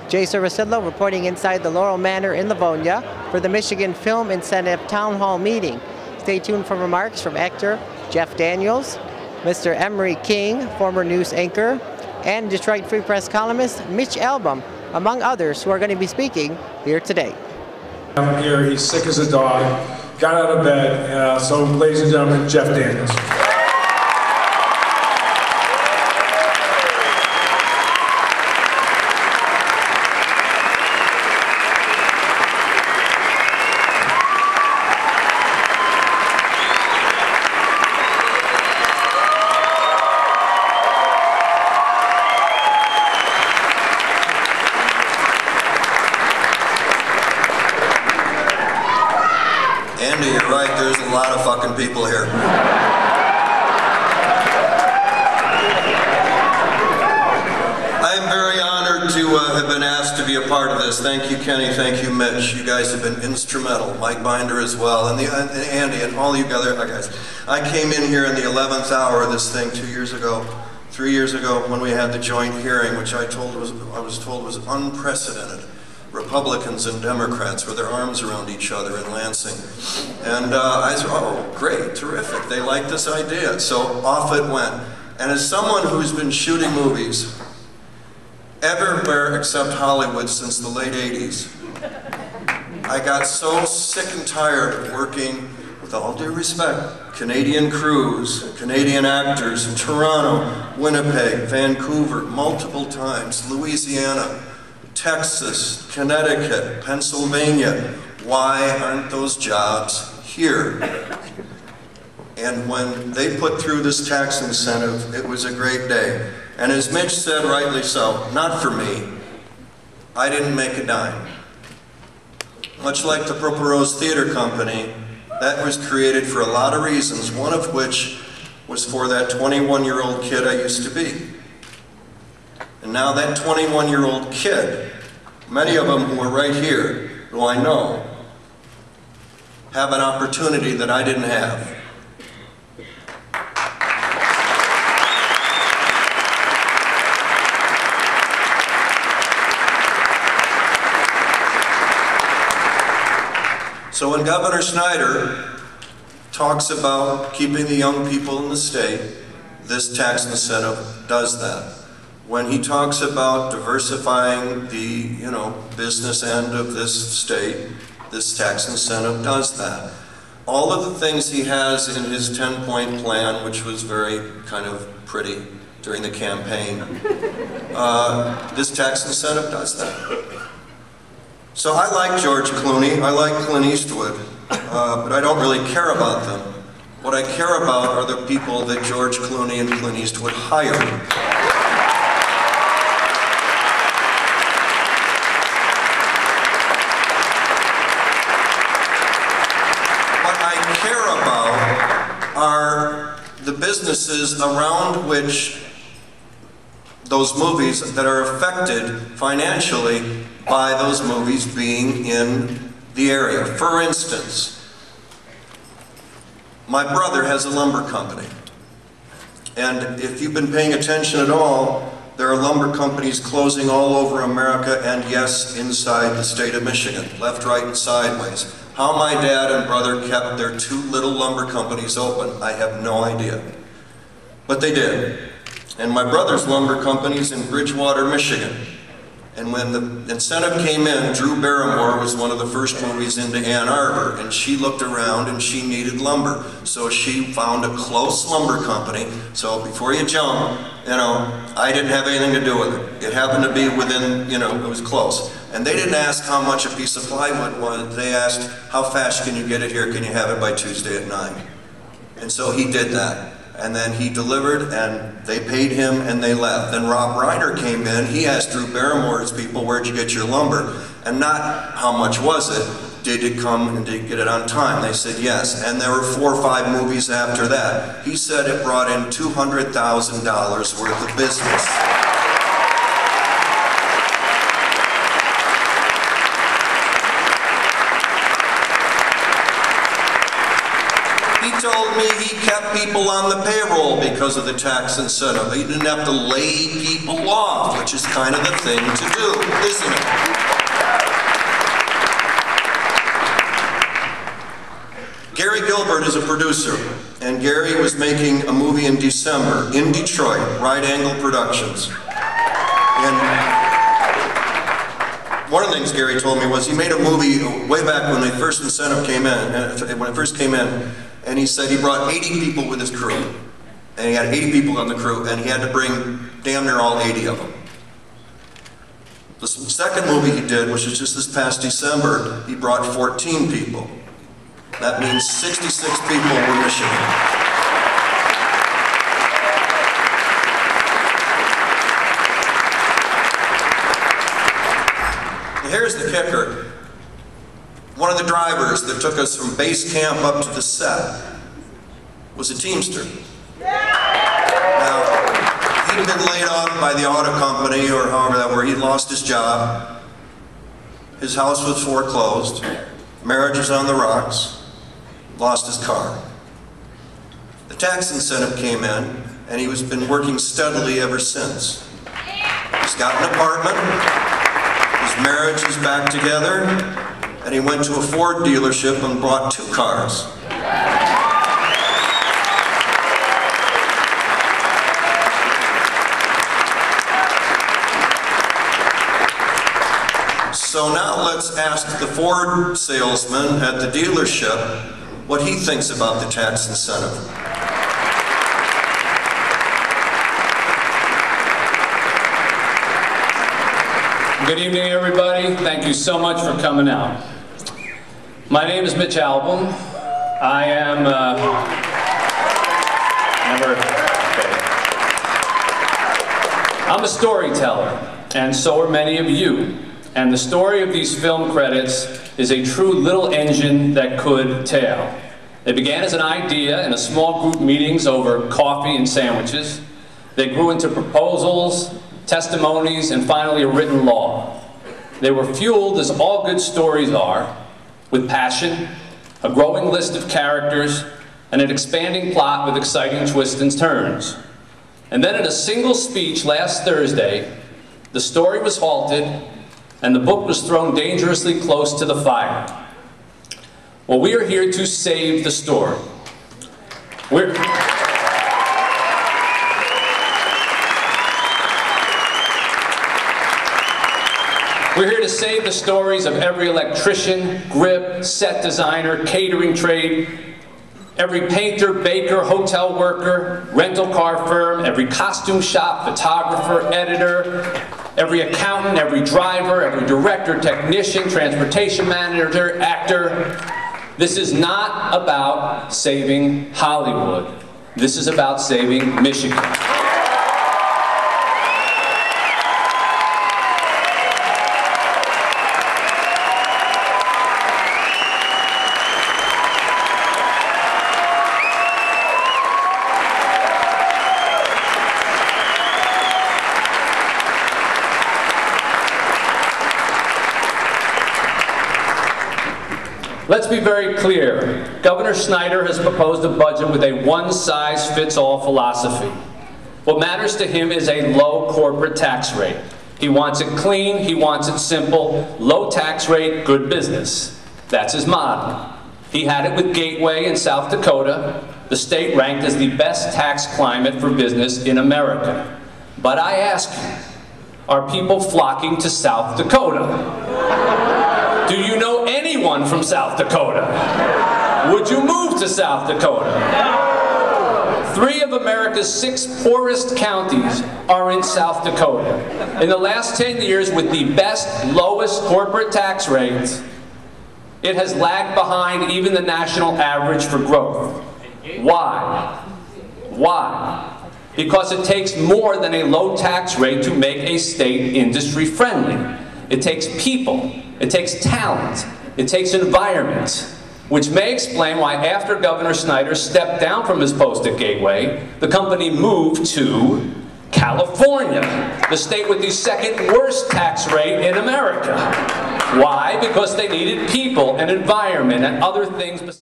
Jason Rzucidlo reporting inside the Laurel Manor in Livonia for the Michigan Film Incentive Town Hall meeting. Stay tuned for remarks from actor Jeff Daniels, Mr. Emcee King, former news anchor, and Detroit Free Press columnist Mitch Albom, among others who are going to be speaking here today. I'm here, he's sick as a dog, got out of bed, so ladies and gentlemen, Jeff Daniels. Andy, you're right, there's a lot of fucking people here. I am very honored to have been asked to be a part of this. Thank you, Kenny, thank you, Mitch. You guys have been instrumental, Mike Binder as well, and Andy, and all you other guys. I came in here in the 11th hour of this thing 3 years ago, when we had the joint hearing, which I was told was unprecedented. Republicans and Democrats with their arms around each other in Lansing. And I said, oh, great, terrific, they like this idea. So off it went. And as someone who's been shooting movies everywhere except Hollywood since the late 80s, I got so sick and tired of working, with all due respect, Canadian crews, Canadian actors in Toronto, Winnipeg, Vancouver, multiple times, Louisiana, Texas, Connecticut, Pennsylvania. Why aren't those jobs here? And when they put through this tax incentive, it was a great day. And as Mitch said, rightly so, not for me. I didn't make a dime. Much like the Purple Rose Theater Company, that was created for a lot of reasons, one of which was for that 21-year-old kid I used to be. And now that 21-year-old kid, many of them who are right here, who I know, have an opportunity that I didn't have. So when Governor Snyder talks about keeping the young people in the state, this tax incentive does that. When he talks about diversifying the, business end of this state, this tax incentive does that. All of the things he has in his 10-point plan, which was very kind of pretty during the campaign, this tax incentive does that. So I like George Clooney, I like Clint Eastwood, but I don't really care about them. What I care about are the people that George Clooney and Clint Eastwood hired. Are the businesses around which those movies that are affected financially by those movies being in the area. For instance, my brother has a lumber company, and if you've been paying attention at all, there are lumber companies closing all over America, and yes, inside the state of Michigan, left, right, and sideways. How my dad and brother kept their 2 little lumber companies open, I have no idea. But they did. And my brother's lumber company's in Bridgewater, Michigan. And when the incentive came in, Drew Barrymore was one of the first movies into Ann Arbor, and she looked around and she needed lumber. So she found a close lumber company. So before you jump, I didn't have anything to do with it. It happened to be within, it was close. And they didn't ask how much a piece of plywood was. They asked, how fast can you get it here? Can you have it by Tuesday at 9? And so he did that. And then he delivered, and they paid him, and they left. Then Rob Reiner came in. He asked Drew Barrymore's people, where'd you get your lumber? And not how much was it, did it come and did you get it on time? They said yes. And there were 4 or 5 movies after that. He said it brought in $200,000 worth of business. He told me he kept people on the payroll because of the tax incentive. You didn't have to lay people off, which is kind of the thing to do, isn't it? Gary Gilbert is a producer, and Gary was making a movie in December in Detroit, Right Angle Productions. And one of the things Gary told me was he made a movie way back when the first incentive came in, when it first came in, and he said he brought 80 people with his crew. And he had 80 people on the crew, and he had to bring damn near all 80 of them. The second movie he did, which was just this past December, he brought 14 people. That means 66 people were Michigan. Here's the kicker. One of the drivers that took us from base camp up to the set was a Teamster. Now, he'd been laid off by the auto company or however that were. He'd lost his job. His house was foreclosed. Marriage was on the rocks. Lost his car. The tax incentive came in, and he's been working steadily ever since. He's got an apartment. His marriage is back together, and he went to a Ford dealership and bought 2 cars. So now let's ask the Ford salesman at the dealership what he thinks about the tax incentive. Good evening, everybody. Thank you so much for coming out. My name is Mitch Albom. I am I'm a storyteller, and so are many of you. And the story of these film credits is a true little engine that could tell. It began as an idea in a small group meetings over coffee and sandwiches. They grew into proposals, testimonies, and finally a written law. They were fueled, as all good stories are, with passion, a growing list of characters, and an expanding plot with exciting twists and turns. And then in a single speech last Thursday, the story was halted and the book was thrown dangerously close to the fire. Well, we are here to save the story. We're here to save the stories of every electrician, grip, set designer, catering trade, every painter, baker, hotel worker, rental car firm, every costume shop, photographer, editor, every accountant, every driver, every director, technician, transportation manager, actor. This is not about saving Hollywood. This is about saving Michigan. Let's be very clear. Governor Snyder has proposed a budget with a one-size-fits-all philosophy. What matters to him is a low corporate tax rate. He wants it clean, he wants it simple, low tax rate, good business. That's his model. He had it with Gateway in South Dakota, the state ranked as the best tax climate for business in America. But I ask you, are people flocking to South Dakota? Do you know anyone from South Dakota? Would you move to South Dakota? 3 of America's 6 poorest counties are in South Dakota. In the last 10 years, with the best, lowest corporate tax rates, it has lagged behind even the national average for growth. Why? Why? Because it takes more than a low tax rate to make a state industry friendly. It takes people. It takes talent. It takes environment, which may explain why after Governor Snyder stepped down from his post at Gateway, the company moved to California, the state with the 2nd worst tax rate in America. Why? Because they needed people and environment and other things besides